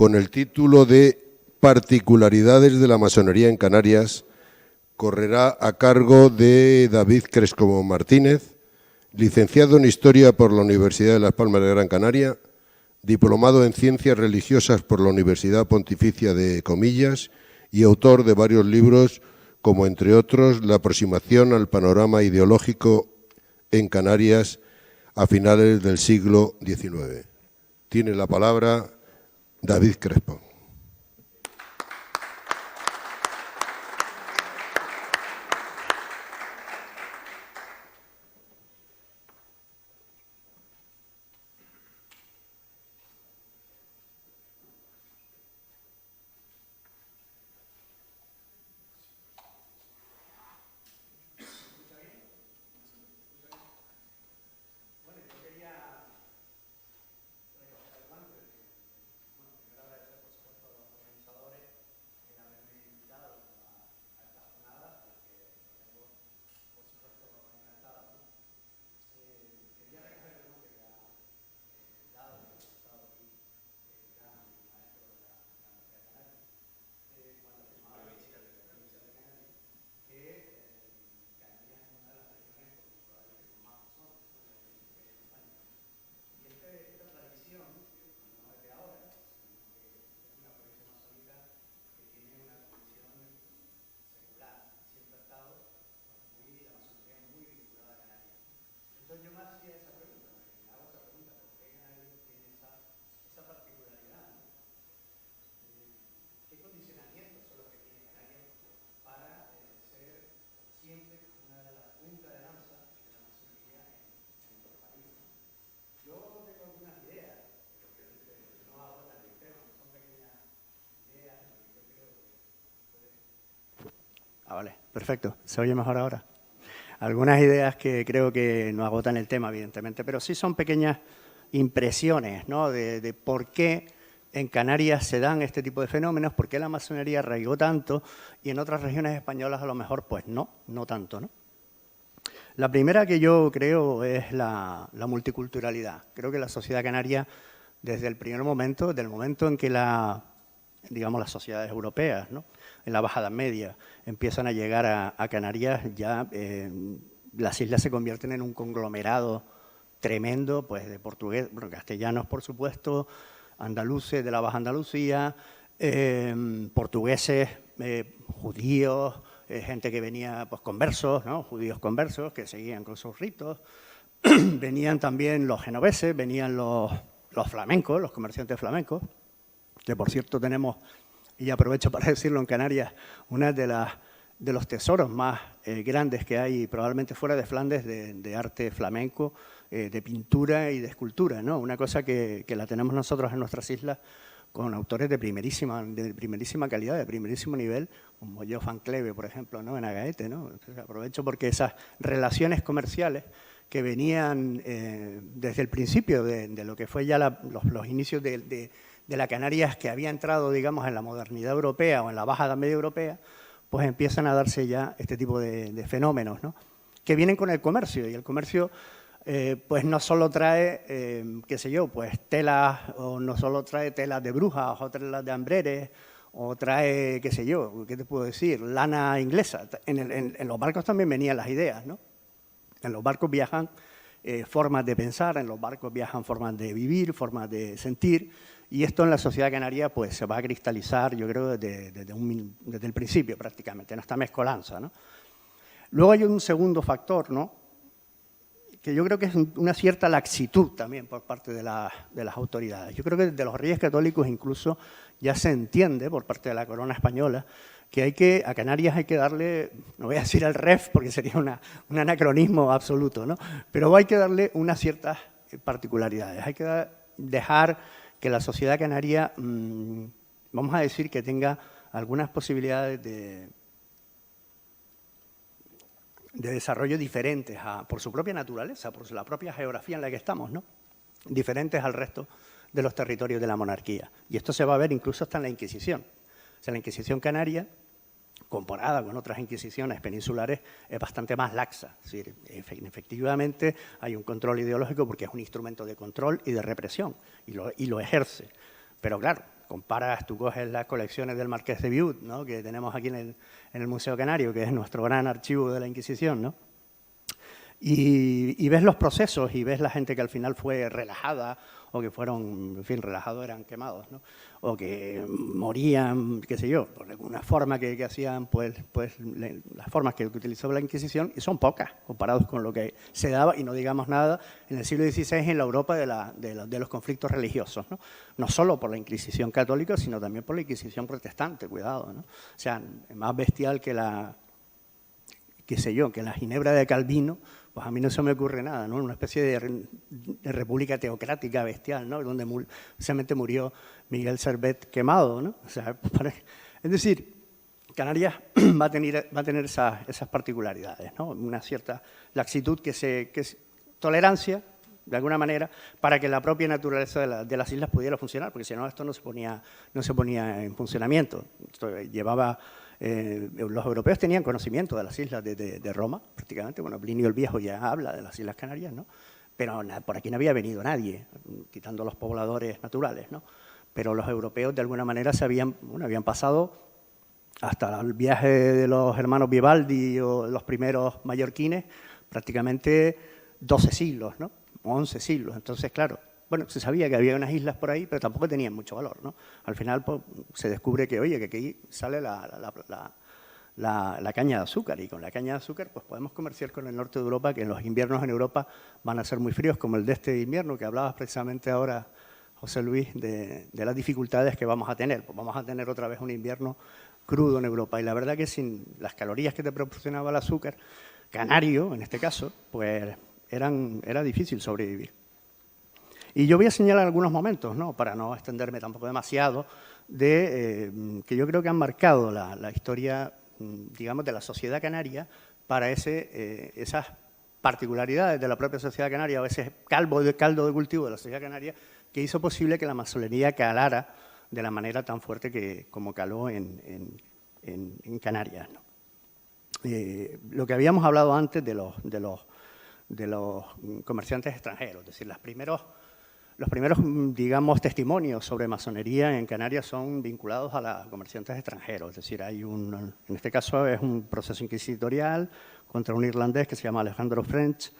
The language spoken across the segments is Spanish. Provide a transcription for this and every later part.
con el título de Particularidades de la masonería en Canarias. Correrá a cargo de David Crespo Martínez, licenciado en Historia por la Universidad de Las Palmas de Gran Canaria, diplomado en Ciencias Religiosas por la Universidad Pontificia de Comillas y autor de varios libros, como entre otros La aproximación al panorama ideológico en Canarias a finales del siglo XIX. Tiene la palabra David Crespo. Vale, perfecto. ¿Se oye mejor ahora? Algunas ideas que creo que no agotan el tema, evidentemente, pero sí son pequeñas impresiones, ¿no?, de por qué en Canarias se dan este tipo de fenómenos, por qué la masonería arraigó tanto y en otras regiones españolas a lo mejor pues no tanto, ¿no? La primera que yo creo es la multiculturalidad. Creo que la sociedad canaria, desde el primer momento, desde el momento en que las sociedades europeas, ¿no?, en la Baja Edad Media, empiezan a llegar a Canarias, ya las islas se convierten en un conglomerado tremendo, pues de portugués, bueno, castellanos, por supuesto, andaluces de la Baja Andalucía, portugueses, judíos, gente que venía, pues, conversos, ¿no?, judíos conversos, que seguían con sus ritos. Venían también los genoveses, venían los flamencos, los comerciantes flamencos, que por cierto tenemos, y aprovecho para decirlo, en Canarias, una de los tesoros más grandes que hay, probablemente fuera de Flandes, de arte flamenco, de pintura y de escultura, ¿no? Una cosa que la tenemos nosotros en nuestras islas con autores de primerísima calidad, de primerísimo nivel, como Johan Cleve, por ejemplo, ¿no?, en Agaete, ¿no? Entonces, aprovecho porque esas relaciones comerciales que venían desde el principio de lo que fue ya los inicios de la Canarias, que había entrado, digamos, en la modernidad europea o en la Baja Edad Media europea, pues empiezan a darse ya este tipo de fenómenos, ¿no?, que vienen con el comercio. Y el comercio, pues no solo trae, qué sé yo, pues telas, o no solo trae telas de brujas o telas de hambreres, o trae, qué sé yo, ¿qué te puedo decir?, lana inglesa. En los barcos también venían las ideas, ¿no? En los barcos viajan formas de pensar, en los barcos viajan formas de vivir, formas de sentir, y esto en la sociedad canaria pues se va a cristalizar, yo creo, desde el principio prácticamente, en esta mezcolanza, ¿no? Luego hay un segundo factor, ¿no?, que yo creo que es una cierta laxitud también por parte de las autoridades. Yo creo que desde los Reyes Católicos incluso ya se entiende por parte de la corona española que a Canarias hay que darle, no voy a decir el ref porque sería un anacronismo absoluto, ¿no?, pero hay que darle unas ciertas particularidades. Hay que dejar que la sociedad canaria, vamos a decir, que tenga algunas posibilidades de desarrollo diferentes por su propia naturaleza, por la propia geografía en la que estamos, ¿no?, diferentes al resto de los territorios de la monarquía. Y esto se va a ver incluso hasta en la Inquisición. O sea, la Inquisición canaria, comparada con otras inquisiciones peninsulares, es bastante más laxa. Es decir, efectivamente hay un control ideológico porque es un instrumento de control y de represión, y lo ejerce. Pero claro, comparas, tú coges las colecciones del Marqués de Biut, ¿no?, que tenemos aquí en el Museo Canario, que es nuestro gran archivo de la Inquisición, ¿no?, y ves los procesos y ves la gente que al final fue relajada o que fueron, en fin, relajados eran quemados, ¿no?, o que morían, qué sé yo, por alguna forma que hacían, pues las formas que utilizó la Inquisición, y son pocas comparados con lo que se daba, y no digamos nada, en el siglo XVI en la Europa de los conflictos religiosos, ¿no?, no solo por la Inquisición católica, sino también por la Inquisición protestante, cuidado, ¿no?, o sea, más bestial que qué sé yo, que la Ginebra de Calvino, pues a mí no se me ocurre nada, ¿no?, una especie de república teocrática bestial, ¿no?, donde precisamente murió Miguel Servet quemado, ¿no? O sea, es decir, Canarias va a tener esas particularidades, ¿no?, una cierta laxitud que es tolerancia, de alguna manera, para que la propia naturaleza de las islas pudiera funcionar, porque si no, esto no se ponía en funcionamiento. Esto llevaba... los europeos tenían conocimiento de las islas de Roma, prácticamente. Bueno, Plinio el Viejo ya habla de las Islas Canarias, ¿no? Pero por aquí no había venido nadie, quitando los pobladores naturales, ¿no? Pero los europeos, de alguna manera, habían pasado hasta el viaje de los hermanos Vivaldi o los primeros mallorquines, prácticamente 12 siglos, ¿no?, o 11 siglos. Entonces, claro, bueno, se sabía que había unas islas por ahí, pero tampoco tenían mucho valor, ¿no? Al final, pues, se descubre que, oye, que aquí sale la caña de azúcar, y con la caña de azúcar pues podemos comerciar con el norte de Europa, que en los inviernos en Europa van a ser muy fríos, como el de este invierno, que hablabas precisamente ahora, José Luis, de las dificultades que vamos a tener. Pues vamos a tener otra vez un invierno crudo en Europa, y la verdad que sin las calorías que te proporcionaba el azúcar, canario en este caso, pues era difícil sobrevivir. Y yo voy a señalar algunos momentos, ¿no?, para no extenderme tampoco demasiado, que yo creo que han marcado la historia, digamos, de la sociedad canaria para esas particularidades de la propia sociedad canaria, o ese caldo de cultivo de la sociedad canaria, que hizo posible que la masonería calara de la manera tan fuerte como caló en Canarias, ¿no? Lo que habíamos hablado antes de los comerciantes extranjeros, es decir, los primeros, digamos, testimonios sobre masonería en Canarias son vinculados a los comerciantes extranjeros. Es decir, en este caso es un proceso inquisitorial contra un irlandés que se llama Alejandro French,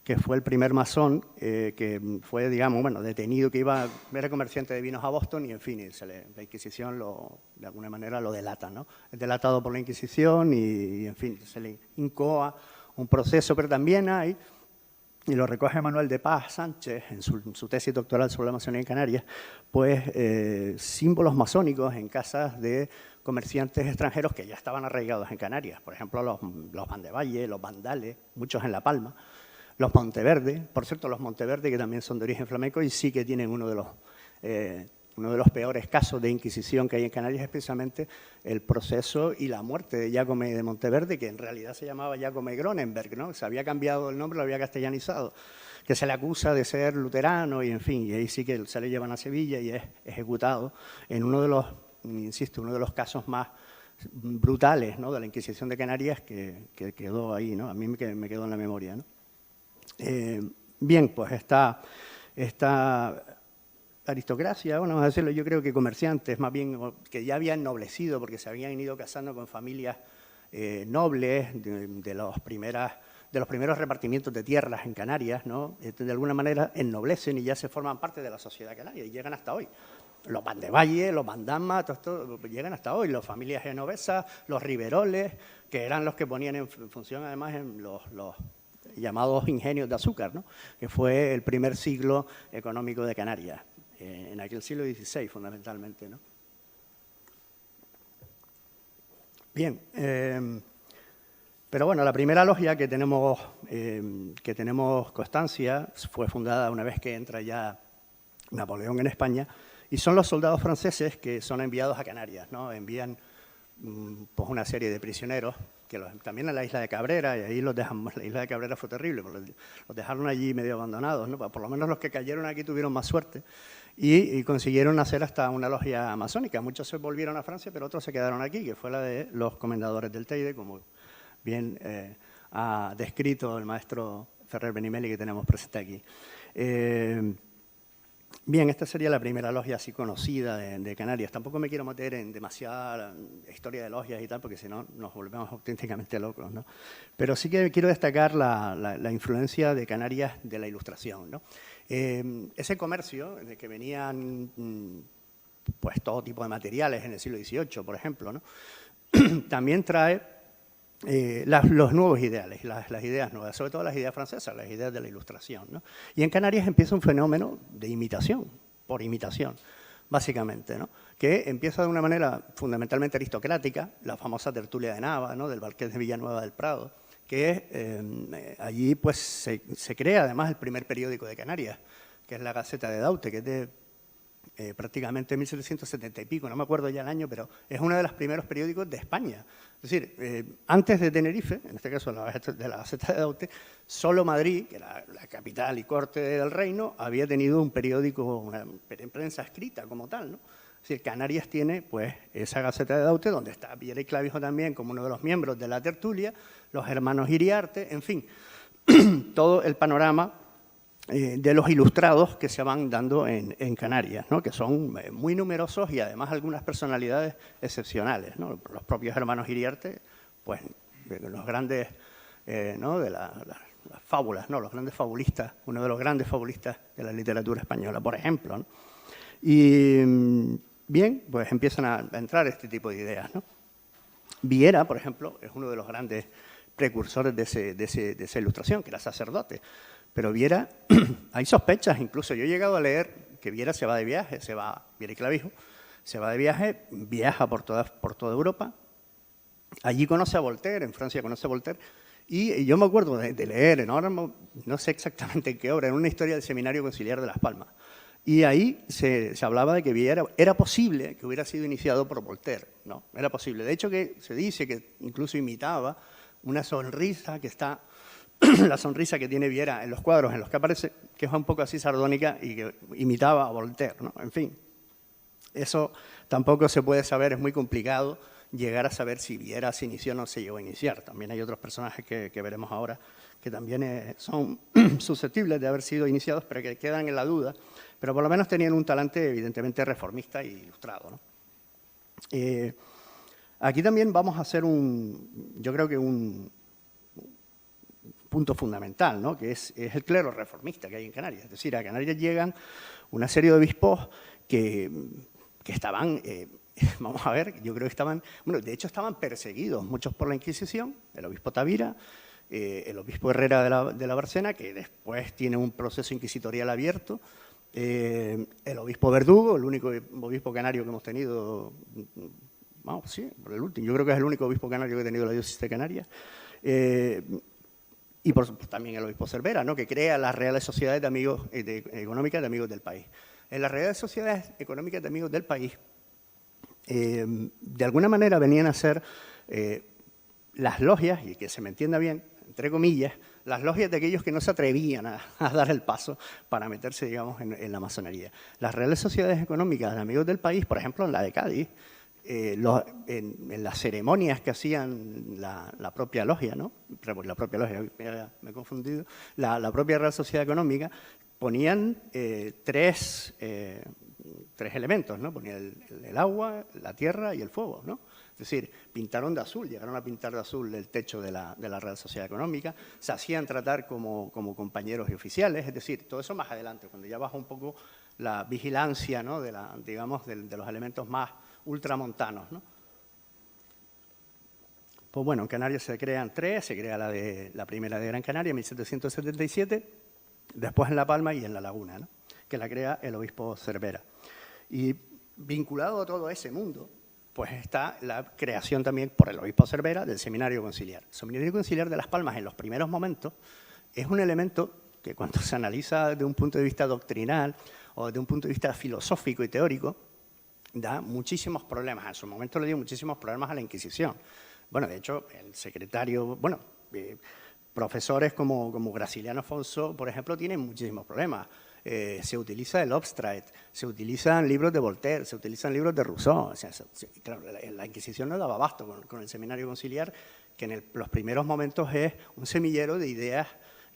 que fue el primer masón que fue, digamos, bueno, detenido, que era comerciante de vinos a Boston, y en fin, la Inquisición de alguna manera lo delata, ¿no? Es delatado por la Inquisición y en fin, se le incoa un proceso, pero también hay, y lo recoge Manuel de Paz Sánchez en su tesis doctoral sobre la masonería en Canarias, pues símbolos masónicos en casas de comerciantes extranjeros que ya estaban arraigados en Canarias. Por ejemplo, los Vandevalle, los Vandales, muchos en La Palma, los Monteverde. Por cierto, los Monteverde, que también son de origen flamenco y sí que tienen uno de los peores casos de Inquisición que hay en Canarias, es precisamente el proceso y la muerte de Jacome de Monteverde, que en realidad se llamaba Jacome Gronenberg, ¿no? Se había cambiado el nombre, lo había castellanizado, que se le acusa de ser luterano y en fin, y ahí sí que se le llevan a Sevilla y es ejecutado en uno de los casos más brutales, ¿no?, de la Inquisición de Canarias, que quedó ahí, ¿no? A mí me quedó en la memoria, ¿no? Bien, pues esta aristocracia, bueno, vamos a decirlo, yo creo que comerciantes, más bien, que ya habían ennoblecido porque se habían ido casando con familias nobles de los primeros repartimientos de tierras en Canarias, ¿no? De alguna manera ennoblecen y ya se forman parte de la sociedad canaria y llegan hasta hoy. Los Vandevalle, los Vandama, todo esto llegan hasta hoy, las familias genovesas, los Riveroles, que eran los que ponían en función además en los llamados ingenios de azúcar, ¿no?, que fue el primer siglo económico de Canarias, en aquel siglo XVI fundamentalmente, ¿no? Bien, pero bueno, la primera logia que tenemos constancia fue fundada una vez que entra ya Napoleón en España, y son los soldados franceses que son enviados a Canarias, ¿no? Envían pues una serie de prisioneros, también en la isla de Cabrera, y ahí los dejamos. La isla de Cabrera fue terrible, los dejaron allí medio abandonados, ¿no? Por lo menos los que cayeron aquí tuvieron más suerte y consiguieron hacer hasta una logia masónica. Muchos se volvieron a Francia, pero otros se quedaron aquí, que fue la de los Comendadores del Teide, como bien ha descrito el maestro Ferrer Benimeli, que tenemos presente aquí. Bien, esta sería la primera logia así conocida de Canarias. Tampoco me quiero meter en demasiada historia de logias y tal, porque si no nos volvemos auténticamente locos, ¿no? Pero sí que quiero destacar la influencia de Canarias de la Ilustración, ¿no? Ese comercio de que venían pues todo tipo de materiales en el siglo XVIII, por ejemplo, ¿no? También trae los nuevos ideales, las ideas nuevas, sobre todo las ideas francesas, las ideas de la Ilustración, ¿no? Y en Canarias empieza un fenómeno de imitación, por imitación, básicamente, ¿no? Que empieza de una manera fundamentalmente aristocrática, la famosa tertulia de Nava, ¿no? Del Marqués de Villanueva del Prado, que allí pues se crea además el primer periódico de Canarias, que es la Gaceta de Daute, que es de prácticamente 1770 y pico, no me acuerdo ya el año, pero es uno de los primeros periódicos de España. Es decir, antes de Tenerife, en este caso de la Gaceta de Daute, solo Madrid, que era la capital y corte del reino, había tenido un periódico, una prensa escrita como tal, ¿no? Es decir, Canarias tiene pues esa Gaceta de Daute, donde está Viera y Clavijo también como uno de los miembros de la tertulia, los hermanos Iriarte, en fin, todo el panorama de los ilustrados que se van dando en Canarias, ¿no? Que son muy numerosos y además algunas personalidades excepcionales, ¿no? Los propios hermanos Iriarte, pues los grandes, ¿no? De las fábulas, ¿no? Los grandes fabulistas, uno de los grandes fabulistas de la literatura española, por ejemplo, ¿no? Y bien, pues empiezan a entrar este tipo de ideas, ¿no? Viera, por ejemplo, es uno de los grandes precursores de esa ilustración, que era sacerdote. Pero Viera, hay sospechas, incluso yo he llegado a leer que Viera se va de viaje, Viera y Clavijo, se va de viaje, viaja por toda Europa, allí conoce a Voltaire, en Francia conoce a Voltaire, y yo me acuerdo de leer, no sé exactamente en qué obra, en una historia del Seminario Conciliar de Las Palmas, y ahí se hablaba de que Viera era posible que hubiera sido iniciado por Voltaire, ¿no? Era posible. De hecho, que se dice que incluso imitaba una sonrisa que está... la sonrisa que tiene Viera en los cuadros en los que aparece, que es un poco así sardónica y que imitaba a Voltaire, ¿no? En fin, eso tampoco se puede saber, es muy complicado llegar a saber si Viera se inició o no se llegó a iniciar. También hay otros personajes que veremos ahora que también son susceptibles de haber sido iniciados, pero que quedan en la duda, pero por lo menos tenían un talante evidentemente reformista e ilustrado, ¿no? Aquí también vamos a hacer yo creo que un punto fundamental, ¿no? Que es el clero reformista que hay en Canarias. Es decir, a Canarias llegan una serie de obispos que estaban, vamos a ver, yo creo que estaban, bueno, de hecho estaban perseguidos, muchos por la Inquisición, el obispo Tavira, el obispo Herrera de la Bárcena, que después tiene un proceso inquisitorial abierto, el obispo Verdugo, el único obispo canario que hemos tenido, vamos, sí, el último, yo creo que es el único obispo canario que ha tenido la diócesis de Canarias, y por supuesto también el obispo Cervera, ¿no? Que crea las Reales Sociedades de Amigos Económicas de Amigos del País. En las Reales Sociedades Económicas de Amigos del País, de alguna manera venían a ser las logias, y que se me entienda bien, entre comillas, las logias de aquellos que no se atrevían a dar el paso para meterse, digamos, en la masonería. Las Reales Sociedades Económicas de Amigos del País, por ejemplo, en la de Cádiz, en las ceremonias que hacían la propia logia, ¿no? La propia logia, me he confundido, la propia Real Sociedad Económica, ponían tres elementos, ¿no? Ponían el agua, la tierra y el fuego, ¿no? Es decir, pintaron de azul, llegaron a pintar de azul el techo de la Real Sociedad Económica, se hacían tratar como compañeros y oficiales, es decir, todo eso más adelante, cuando ya baja un poco la vigilancia, ¿no? digamos, de los elementos más ultramontanos, ¿no? Pues bueno, en Canarias se crean tres, se crea la primera de Gran Canaria en 1777, después en La Palma y en La Laguna, ¿no? Que la crea el obispo Cervera. Y vinculado a todo ese mundo, pues está la creación también por el obispo Cervera del Seminario Conciliar. El Seminario Conciliar de Las Palmas en los primeros momentos es un elemento que cuando se analiza desde un punto de vista doctrinal o desde un punto de vista filosófico y teórico, da muchísimos problemas. En su momento le dio muchísimos problemas a la Inquisición. Bueno, de hecho, el secretario, profesores como Graciliano Afonso, por ejemplo, tienen muchísimos problemas. Se utiliza el Obstreit, se utilizan libros de Voltaire, se utilizan libros de Rousseau. O sea, claro, la Inquisición no daba abasto con el Seminario Conciliar, que en los primeros momentos es un semillero de ideas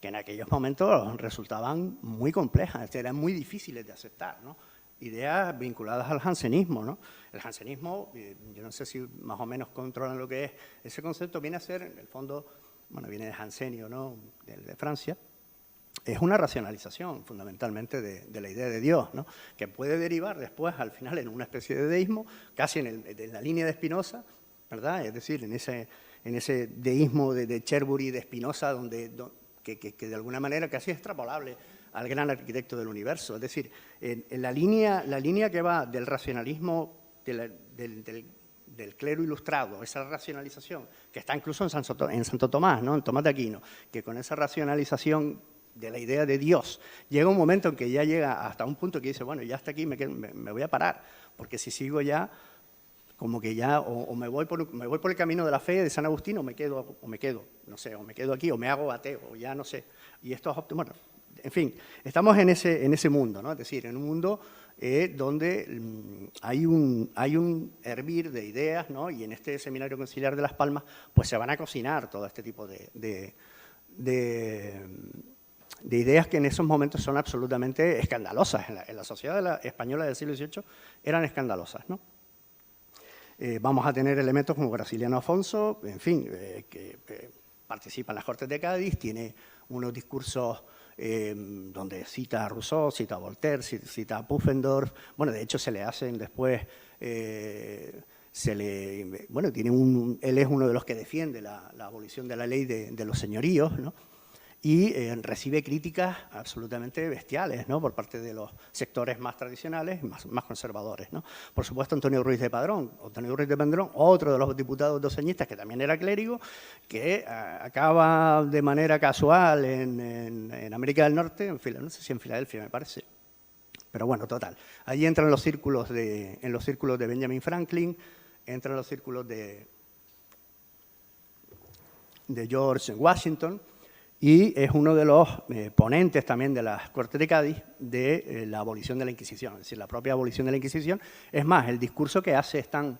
que en aquellos momentos resultaban muy complejas, eran muy difíciles de aceptar, ¿no? Ideas vinculadas al jansenismo, ¿no? El jansenismo, yo no sé si más o menos controlan lo que es, ese concepto viene a ser, en el fondo, bueno, viene de Jansenio, ¿no?, de Francia, es una racionalización fundamentalmente de la idea de Dios, ¿no?, que puede derivar después, al final, en una especie de deísmo, casi en la línea de Spinoza, ¿verdad? Es decir, en ese deísmo de Cherbury, de Spinoza, que de alguna manera casi es extrapolable al gran arquitecto del universo. Es decir, en la línea que va del racionalismo del clero ilustrado, esa racionalización, que está incluso en Santo Tomás, ¿no?, en Tomás de Aquino, que con esa racionalización de la idea de Dios, llega un momento en que ya llega hasta un punto que dice, bueno, ya hasta aquí me voy a parar, porque si sigo ya, como que ya, o me voy por el camino de la fe de San Agustín, o me quedo, no sé, o me quedo aquí, o me hago ateo, o ya no sé. Y esto es óptimo. Bueno, en fin, estamos en ese mundo, ¿no? Es decir, en un mundo donde hay un hervir de ideas, ¿no? Y en este Seminario Conciliar de Las Palmas, pues se van a cocinar todo este tipo de ideas que en esos momentos son absolutamente escandalosas. En la sociedad española del siglo XVIII eran escandalosas, ¿no? Vamos a tener elementos como Graciliano Afonso, en fin, que participa en las Cortes de Cádiz, tiene unos discursos donde cita a Rousseau, cita a Voltaire, cita a Pufendorf. Bueno, de hecho se le hacen después, bueno, él es uno de los que defiende la abolición de la ley de los señoríos, ¿no? Y recibe críticas absolutamente bestiales, ¿no?, por parte de los sectores más tradicionales, más conservadores, ¿no? Por supuesto, Antonio Ruiz de Padrón, otro de los diputados doceñistas que también era clérigo, que acaba de manera casual en América del Norte, no sé si en Filadelfia, me parece. Pero bueno, total. Allí entran en los círculos de Benjamin Franklin, entran en los círculos de George Washington, y es uno de los ponentes también de las Cortes de Cádiz de la abolición de la Inquisición, es decir, la propia abolición de la Inquisición. Es más, el discurso que hace es tan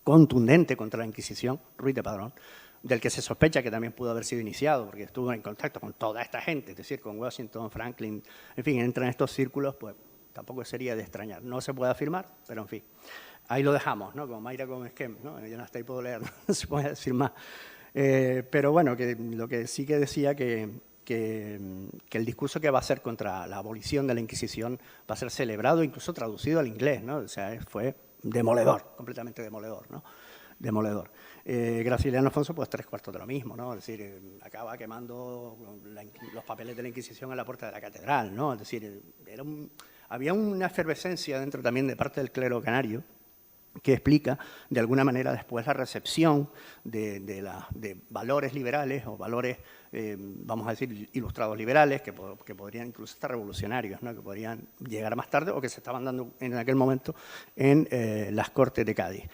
contundente contra la Inquisición, Ruiz de Padrón, del que se sospecha que también pudo haber sido iniciado, porque estuvo en contacto con toda esta gente, es decir, con Washington, Franklin, en fin, entra en estos círculos, pues tampoco sería de extrañar. No se puede afirmar, pero en fin, ahí lo dejamos, ¿no?, como Mayra con Esquem, ¿no? Yo hasta ahí puedo leer, no se puede decir más. Pero bueno, que lo que sí que decía que el discurso que va a hacer contra la abolición de la Inquisición va a ser celebrado, incluso traducido al inglés, ¿no? O sea, fue demoledor, completamente demoledor, ¿no? Demoledor. Graciliano Afonso, pues 3/4 de lo mismo, ¿no? Es decir, acaba quemando los papeles de la Inquisición en la puerta de la catedral, ¿no? Es decir, había una efervescencia dentro también de parte del clero canario, que explica, de alguna manera, después la recepción de valores liberales o valores, vamos a decir, ilustrados liberales, que podrían incluso estar revolucionarios, ¿no?, que podrían llegar más tarde o que se estaban dando en aquel momento en las Cortes de Cádiz.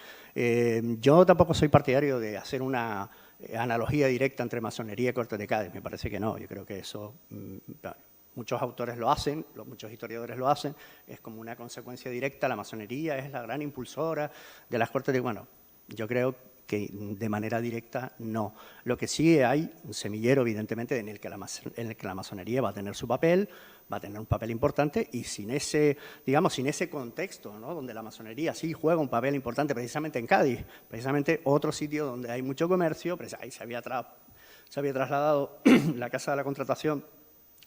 Yo tampoco soy partidario de hacer una analogía directa entre masonería y Cortes de Cádiz, me parece que no, yo creo que eso... Muchos autores lo hacen, muchos historiadores lo hacen, es como una consecuencia directa. La masonería es la gran impulsora de las Cortes de... Bueno, yo creo que de manera directa no. Lo que sí hay un semillero, evidentemente, en el que la masonería va a tener su papel, va a tener un papel importante, y sin ese contexto, ¿no?, donde la masonería sí juega un papel importante, precisamente en Cádiz, precisamente otro sitio donde hay mucho comercio, pues ahí se había trasladado la Casa de la Contratación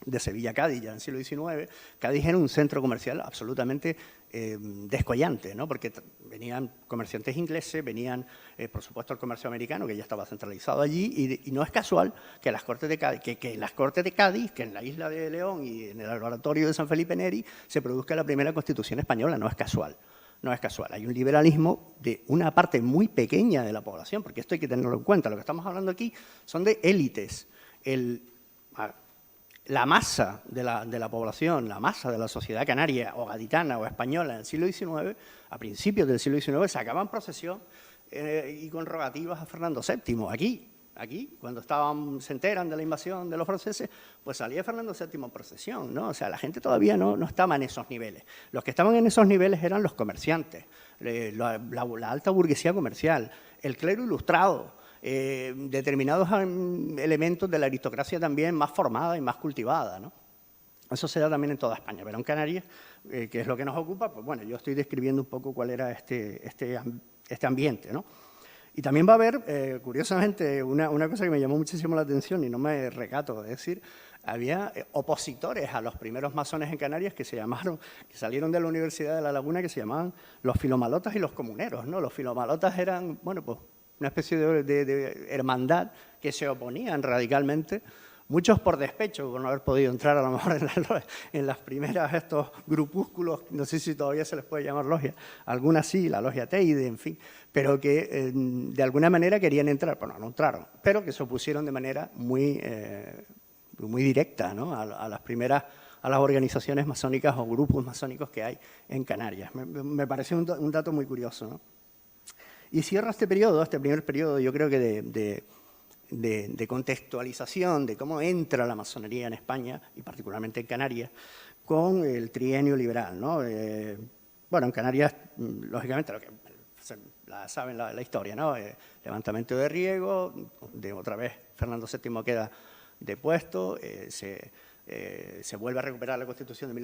de Sevilla a Cádiz, ya en el siglo XIX. Cádiz era un centro comercial absolutamente descollante, ¿no?, porque venían comerciantes ingleses, venían, por supuesto, el comercio americano, que ya estaba centralizado allí, y no es casual que las Cortes de Cádiz, que en las Cortes de Cádiz, que en la isla de León y en el oratorio de San Felipe Neri, se produzca la primera Constitución española. No es casual. No es casual, hay un liberalismo de una parte muy pequeña de la población, porque esto hay que tenerlo en cuenta. Lo que estamos hablando aquí son de élites. La masa de la población, la masa de la sociedad canaria o gaditana o española en el siglo XIX, a principios del siglo XIX, sacaban procesión y con rogativas a Fernando VII. Aquí, cuando se enteran de la invasión de los franceses, pues salía Fernando VII en procesión, ¿no? O sea, la gente todavía no estaba en esos niveles. Los que estaban en esos niveles eran los comerciantes, la alta burguesía comercial, el clero ilustrado, determinados elementos de la aristocracia también más formada y más cultivada, ¿no? Eso se da también en toda España, pero en Canarias, que es lo que nos ocupa, pues bueno, yo estoy describiendo un poco cuál era este ambiente, ¿no? Y también va a haber, curiosamente, una cosa que me llamó muchísimo la atención y no me recato de decir, había opositores a los primeros masones en Canarias que salieron de la Universidad de La Laguna, que se llamaban los filomalotas y los comuneros, ¿no? Los filomalotas eran, bueno, pues una especie de hermandad que se oponían radicalmente, muchos por despecho, por no haber podido entrar a lo mejor en las primeras estos grupúsculos, no sé si todavía se les puede llamar logia, algunas sí, la logia Teide, en fin, pero que de alguna manera querían entrar, bueno, no entraron, pero que se opusieron de manera muy directa, ¿no? a las organizaciones masónicas o grupos masónicos que hay en Canarias. Me parece un dato muy curioso, ¿no? Y cierra este primer periodo, yo creo que de contextualización de cómo entra la masonería en España, y particularmente en Canarias, con el trienio liberal, ¿no? Bueno, en Canarias, lógicamente, saben la historia, ¿no? Levantamiento de Riego, otra vez Fernando VII queda depuesto, se vuelve a recuperar la Constitución de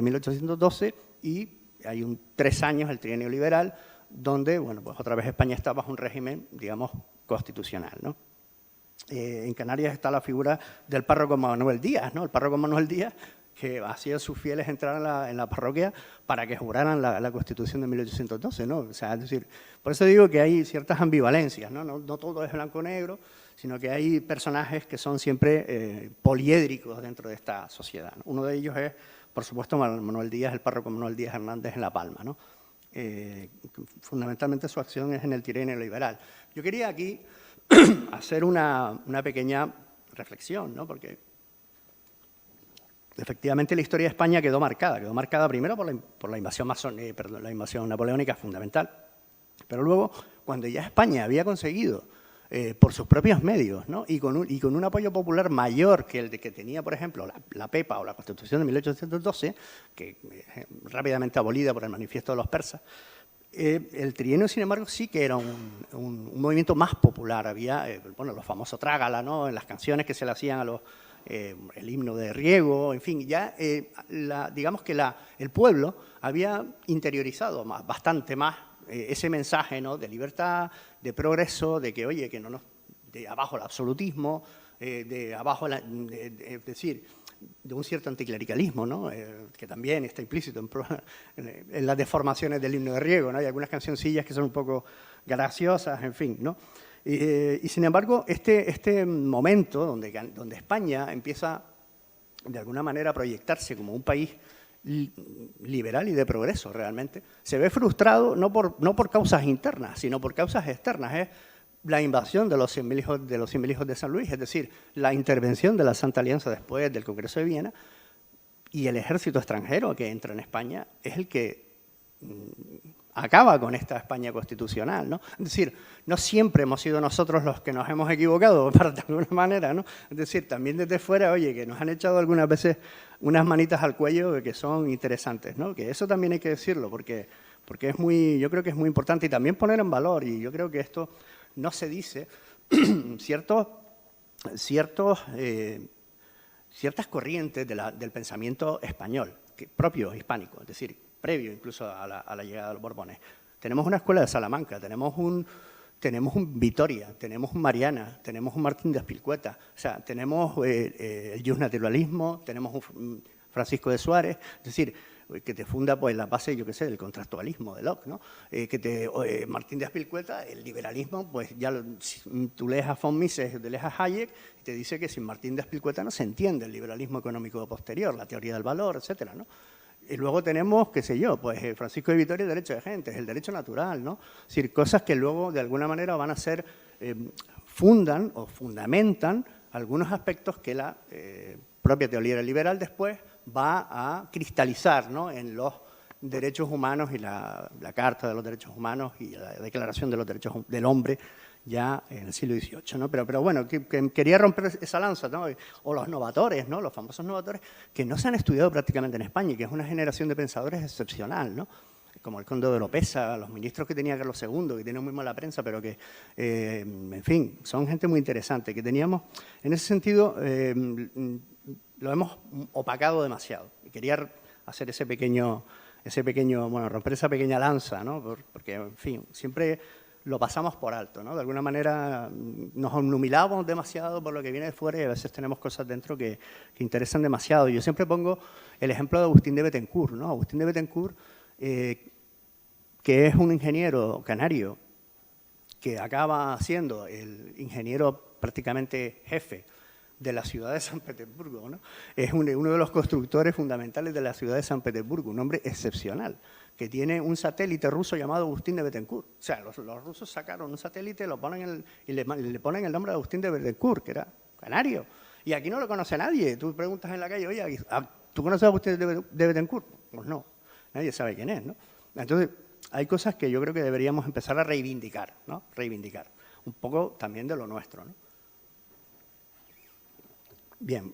1812 y hay 3 años, el trienio liberal, donde, bueno, pues otra vez España está bajo un régimen, digamos, constitucional, ¿no? En Canarias está la figura del párroco Manuel Díaz, ¿no? El párroco Manuel Díaz, que hacía a sus fieles entrar en la parroquia para que juraran la Constitución de 1812, ¿no? O sea, es decir, por eso digo que hay ciertas ambivalencias, ¿no? No todo es blanco-negro, sino que hay personajes que son siempre poliédricos dentro de esta sociedad, ¿no? Uno de ellos es, por supuesto, Manuel Díaz, el párroco Manuel Díaz Hernández en La Palma, ¿no? Fundamentalmente su acción es en el trienio liberal. Yo quería aquí hacer una pequeña reflexión, ¿no? Porque efectivamente la historia de España quedó marcada primero por la invasión la invasión napoleónica fundamental, pero luego, cuando ya España había conseguido, por sus propios medios, ¿no? y con un apoyo popular mayor que el de que tenía, por ejemplo, la PEPA o la Constitución de 1812, que rápidamente abolida por el Manifiesto de los Persas, el trienio, sin embargo, sí que era un movimiento más popular. Había, bueno, los famosos trágala, ¿no? En las canciones que se le hacían a el himno de Riego, en fin, ya digamos que el pueblo había interiorizado bastante más ese mensaje, ¿no? De libertad, de progreso, de que, oye, que no de abajo el absolutismo, de abajo, es decir, de un cierto anticlericalismo, ¿no? Que también está implícito en las deformaciones del himno de Riego, ¿no? Hay algunas cancioncillas que son un poco graciosas, en fin, ¿no? Y sin embargo, este momento donde España empieza de alguna manera a proyectarse como un país liberal y de progreso realmente, se ve frustrado no por causas internas, sino por causas externas. Es la invasión de los 100.000 hijos de San Luis, es decir, la intervención de la Santa Alianza después del Congreso de Viena, y el ejército extranjero que entra en España es el que acaba con esta España constitucional, ¿no? Es decir, no siempre hemos sido nosotros los que nos hemos equivocado, de alguna manera, ¿no? Es decir, también desde fuera, oye, que nos han echado algunas veces unas manitas al cuello que son interesantes, ¿no? Que eso también hay que decirlo, porque yo creo que es muy importante, y también poner en valor, y yo creo que esto no se dice, ciertas corrientes del pensamiento español, propio hispánico, es decir, previo incluso a la llegada de los Borbones. Tenemos una escuela de Salamanca, tenemos un Vitoria, tenemos un Mariana, tenemos un Martín de Azpilcueta, o sea, tenemos el justnaturalismo, tenemos un Francisco de Suárez, es decir, que te funda pues la base, yo qué sé, del contractualismo de Locke, ¿no? Martín de Azpilcueta, el liberalismo, pues ya tú lees a von Mises, lees a Hayek, y te dice que sin Martín de Azpilcueta no se entiende el liberalismo económico posterior, la teoría del valor, etcétera, ¿no? Y luego tenemos, qué sé yo, pues Francisco de Vitoria, el derecho de gentes, el derecho natural, ¿no? Es decir, cosas que luego de alguna manera van a ser, fundan o fundamentan algunos aspectos que la propia teoría liberal después va a cristalizar, ¿no? En los derechos humanos y la Carta de los Derechos Humanos y la Declaración de los Derechos del Hombre ya en el siglo XVIII, ¿no? Pero bueno, que quería romper esa lanza, ¿no? O los novatores, ¿no? Los famosos novatores que no se han estudiado prácticamente en España y que es una generación de pensadores excepcional, ¿no? como el conde de Oropesa, los ministros que tenía Carlos II, que tienen muy mala prensa, pero que, en fin, son gente muy interesante, que teníamos, en ese sentido, lo hemos opacado demasiado. Y quería hacer ese pequeño, bueno, romper esa pequeña lanza, ¿no? Porque, en fin, siempre lo pasamos por alto, ¿no? De alguna manera nos obnubilamos demasiado por lo que viene de fuera y a veces tenemos cosas dentro que interesan demasiado. Yo siempre pongo el ejemplo de Agustín de Bethencourt, ¿no? Agustín de Bethencourt, que es un ingeniero canario que acaba siendo el ingeniero prácticamente jefe de la ciudad de San Petersburgo, ¿no? Es uno de los constructores fundamentales de la ciudad de San Petersburgo, un hombre excepcional, que tiene un satélite ruso llamado Agustín de Bethencourt. O sea, los rusos sacaron un satélite y le ponen el nombre de Agustín de Bethencourt, que era canario. Y aquí no lo conoce nadie. Tú preguntas en la calle, oye, ¿tú conoces a Agustín de Bethencourt? Pues no, nadie sabe quién es, ¿no? Entonces, hay cosas que yo creo que deberíamos empezar a reivindicar, ¿no? Reivindicar. Un poco también de lo nuestro, ¿no? Bien,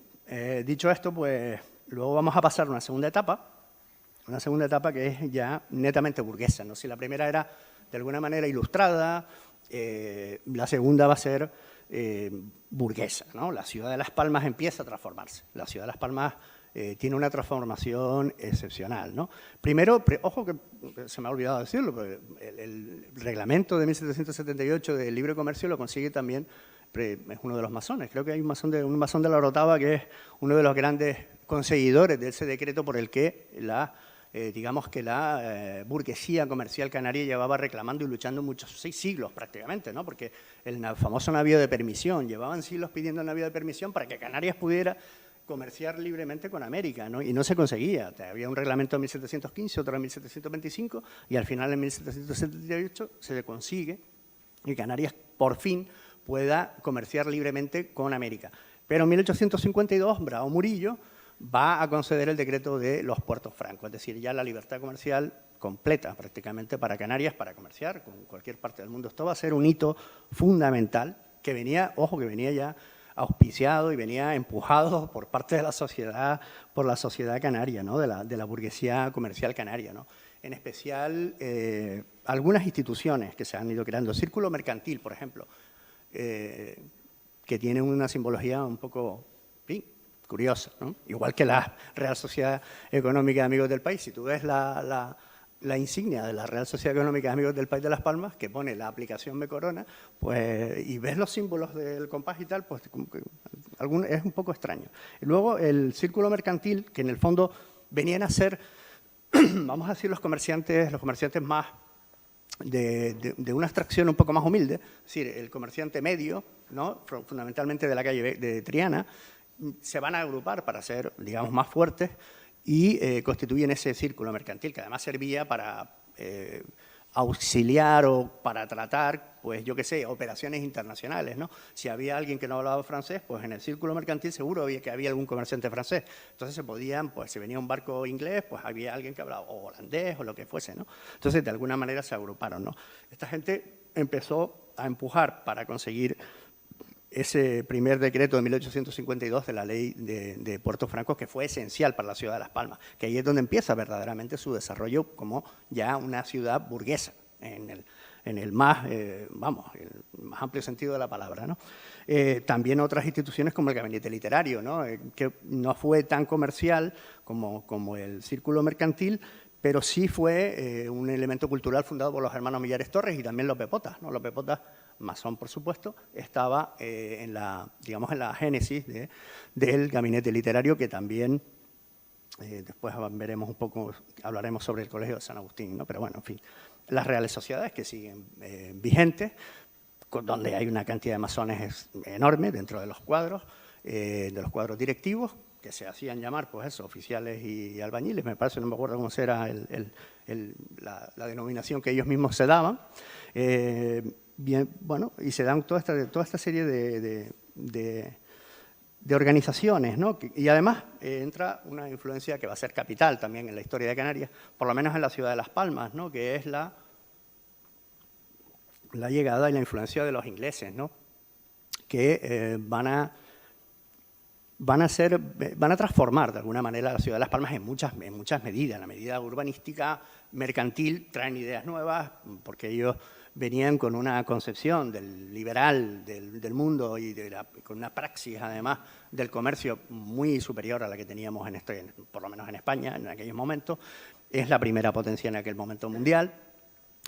dicho esto, pues luego vamos a pasar a una segunda etapa que es ya netamente burguesa, ¿no? Si la primera era de alguna manera ilustrada, la segunda va a ser burguesa, ¿no? La ciudad de Las Palmas empieza a transformarse. La ciudad de Las Palmas tiene una transformación excepcional, ¿no? Primero, ojo que se me ha olvidado decirlo, pero el reglamento de 1778 del libre comercio lo consigue también, es uno de los masones. Creo que hay un masón de la Orotava que es uno de los grandes conseguidores de ese decreto por el que digamos que la burguesía comercial canaria llevaba reclamando y luchando muchos 6 siglos prácticamente, ¿no? Porque el famoso navío de permisión, llevaban siglos pidiendo el navío de permisión para que Canarias pudiera comerciar libremente con América, ¿no? Y no se conseguía. Había un reglamento en 1715, otro en 1725, y al final en 1778 se consigue que Canarias por fin pueda comerciar libremente con América. Pero en 1852, Bravo Murillo va a conceder el decreto de los puertos francos, es decir, ya la libertad comercial completa prácticamente para Canarias, para comerciar con cualquier parte del mundo. Esto va a ser un hito fundamental que venía, ojo, que venía ya auspiciado y venía empujado por parte de la sociedad, por la sociedad canaria, ¿no? de la burguesía comercial canaria, ¿no? En especial algunas instituciones que se han ido creando. El Círculo Mercantil, por ejemplo, que tiene una simbología un poco curiosa, ¿no? Igual que la Real Sociedad Económica de Amigos del País. Si tú ves la insignia de la Real Sociedad Económica de Amigos del País de Las Palmas, que pone la aplicación Me Corona, pues, y ves los símbolos del compás y tal, pues es un poco extraño. Y luego el Círculo Mercantil, que en el fondo venían a ser, vamos a decir, los comerciantes más de una extracción un poco más humilde, es decir, el comerciante medio, ¿no? Fundamentalmente de la calle de Triana, se van a agrupar para ser, digamos, más fuertes y constituyen ese círculo mercantil, que además servía para auxiliar o para tratar, pues yo qué sé, operaciones internacionales, ¿no? Si había alguien que no hablaba francés, pues en el círculo mercantil seguro que había algún comerciante francés. Entonces se podían, pues si venía un barco inglés, pues había alguien que hablaba o holandés o lo que fuese, ¿no? Entonces de alguna manera se agruparon, ¿no? Esta gente empezó a empujar para conseguir ese primer decreto de 1852 de la ley de Puertos Francos, que fue esencial para la ciudad de Las Palmas, que ahí es donde empieza verdaderamente su desarrollo como ya una ciudad burguesa, en el más, el más amplio sentido de la palabra, ¿no? También otras instituciones como el Gabinete Literario, ¿no? Que no fue tan comercial como el Círculo Mercantil, pero sí fue un elemento cultural fundado por los hermanos Millares Torres y también Lope Potas, ¿no? Lope Potas, masón por supuesto, estaba en la génesis del Gabinete Literario, que también después veremos un poco, hablaremos sobre el Colegio de San Agustín, ¿no? Pero bueno, en fin, las reales sociedades que siguen vigentes, donde hay una cantidad de masones enorme dentro de los cuadros directivos, que se hacían llamar, pues eso, oficiales y albañiles, me parece, no me acuerdo cómo era la denominación que ellos mismos se daban. Bien, bueno, y se dan toda esta serie de organizaciones, ¿no? Y además entra una influencia que va a ser capital también en la historia de Canarias, por lo menos en la ciudad de Las Palmas, ¿no? Que es la llegada y la influencia de los ingleses, ¿no? Que van a van a transformar de alguna manera la ciudad de Las Palmas en muchas medidas. En la medida urbanística, mercantil, traen ideas nuevas, porque ellos venían con una concepción del liberal del mundo y con una praxis, además, del comercio muy superior a la que teníamos por lo menos en España en aquellos momentos. Es la primera potencia en aquel momento mundial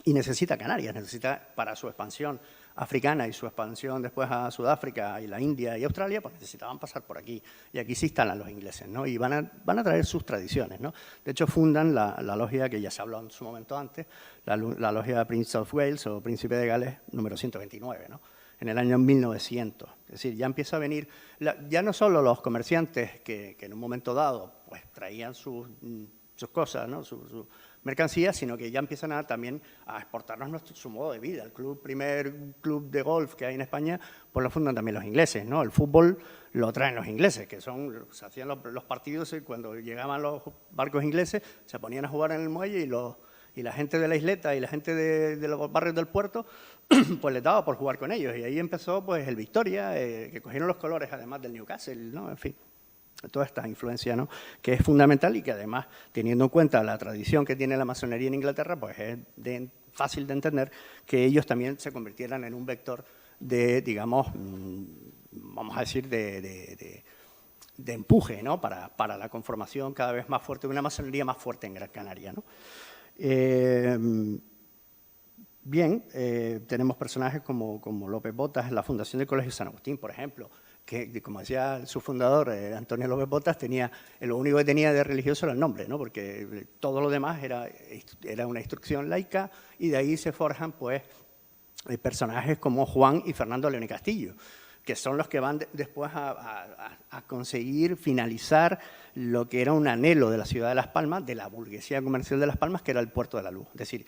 y necesita Canarias, necesita para su expansión africana y su expansión después a Sudáfrica y la India y Australia, pues necesitaban pasar por aquí. Y aquí se instalan los ingleses, ¿no? Y van a traer sus tradiciones, ¿no? De hecho, fundan la logia que ya se habló en su momento antes, la logia Prince of Wales o Príncipe de Gales número 129, ¿no? En el año 1900. Es decir, ya empieza a venir, ya no solo los comerciantes que en un momento dado pues traían sus cosas, ¿no? Su mercancías, sino que ya empiezan también a exportarnos su modo de vida. El primer club de golf que hay en España, pues lo fundan también los ingleses, ¿no? El fútbol lo traen los ingleses, que se hacían los partidos y cuando llegaban los barcos ingleses se ponían a jugar en el muelle y la gente de la isleta y la gente de los barrios del puerto pues les daba por jugar con ellos. Y ahí empezó pues el Victoria, que cogieron los colores además del Newcastle, ¿no? En fin, toda esta influencia, ¿no? Que es fundamental y que además, teniendo en cuenta la tradición que tiene la masonería en Inglaterra, pues es fácil de entender que ellos también se convirtieran en un vector de, digamos, vamos a decir, de empuje, ¿no? Para la conformación cada vez más fuerte, de una masonería más fuerte en Gran Canaria, ¿no? Bien, tenemos personajes como López Botas en la fundación del Colegio San Agustín, por ejemplo, que, como decía su fundador, Antonio López Botas, lo único que tenía de religioso era el nombre, ¿no? Porque todo lo demás era una instrucción laica y de ahí se forjan pues, personajes como Juan y Fernando León y Castillo, que son los que van después a conseguir finalizar lo que era un anhelo de la ciudad de Las Palmas, de la burguesía comercial de Las Palmas, que era el Puerto de la Luz. Es decir,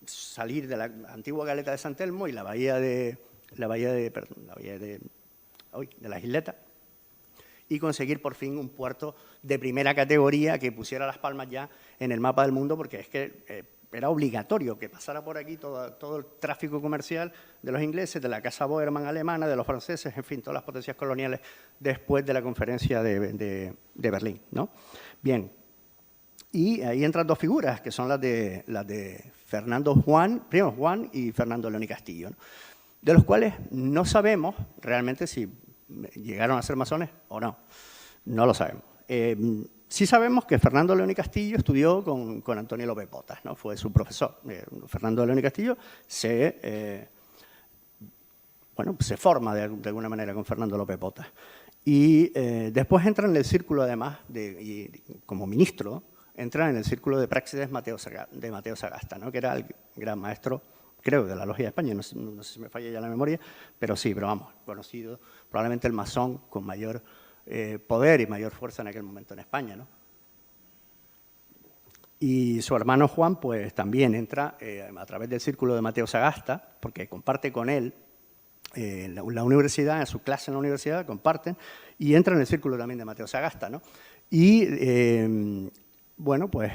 salir de la antigua Galeta de San Telmo y la bahía de las Isletas y conseguir por fin un puerto de primera categoría que pusiera Las Palmas ya en el mapa del mundo, porque es que era obligatorio que pasara por aquí todo el tráfico comercial de los ingleses, de la Casa Boerman alemana, de los franceses, en fin, todas las potencias coloniales después de la conferencia de Berlín, ¿no? Bien, y ahí entran dos figuras, que son las de primero Juan y Fernando León y Castillo, ¿no? De los cuales no sabemos realmente si llegaron a ser masones o no. No lo sabemos. Sí sabemos que Fernando León y Castillo estudió con Antonio López Botas, ¿no? Fue su profesor. Fernando León y Castillo se forma de alguna manera con Fernando López Botas. Y después entra en el círculo, además, como ministro, entra en el círculo de praxis de Mateo Sagasta, ¿no? Que era el gran maestro, creo, de la Logia de España, no sé si me falla ya la memoria, pero vamos, conocido, probablemente el masón con mayor poder y mayor fuerza en aquel momento en España, ¿no? Y su hermano Juan, pues también entra a través del círculo de Mateo Sagasta, porque comparte con él la universidad, en su clase en la universidad, comparten, y entra en el círculo también de Mateo Sagasta, ¿no? Y bueno, pues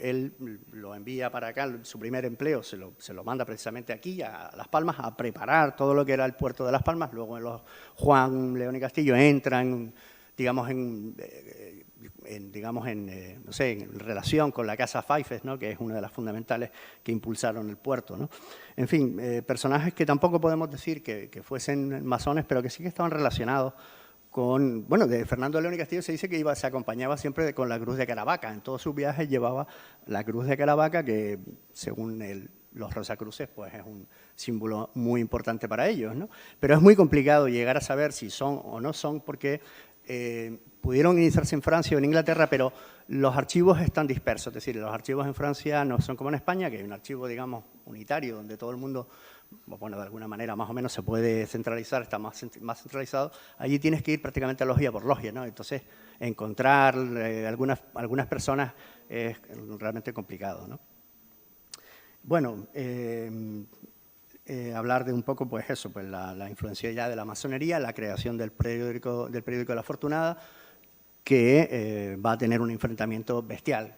él lo envía para acá, su primer empleo se lo manda precisamente aquí, a Las Palmas, a preparar todo lo que era el puerto de Las Palmas. Luego los Juan, León y Castillo entran, digamos, en relación con la Casa Faifes, ¿no? Que es una de las fundamentales que impulsaron el puerto, ¿no? En fin, personajes que tampoco podemos decir que fuesen masones, pero que sí que estaban relacionados con, bueno, de Fernando León y Castillo se dice que se acompañaba siempre con la cruz de Caravaca. En todos sus viajes llevaba la cruz de Caravaca, que según los Rosacruces, pues es un símbolo muy importante para ellos, ¿no? Pero es muy complicado llegar a saber si son o no son, porque pudieron iniciarse en Francia o en Inglaterra, pero los archivos están dispersos. Es decir, los archivos en Francia no son como en España, que hay un archivo, digamos, unitario, donde todo el mundo, bueno, de alguna manera más o menos se puede centralizar, está más centralizado. Allí tienes que ir prácticamente logia por logia, ¿no? Entonces, encontrar algunas personas es realmente complicado, ¿no? Bueno, hablar de un poco, pues eso, pues la influencia ya de la masonería, la creación del periódico La Afortunada, que va a tener un enfrentamiento bestial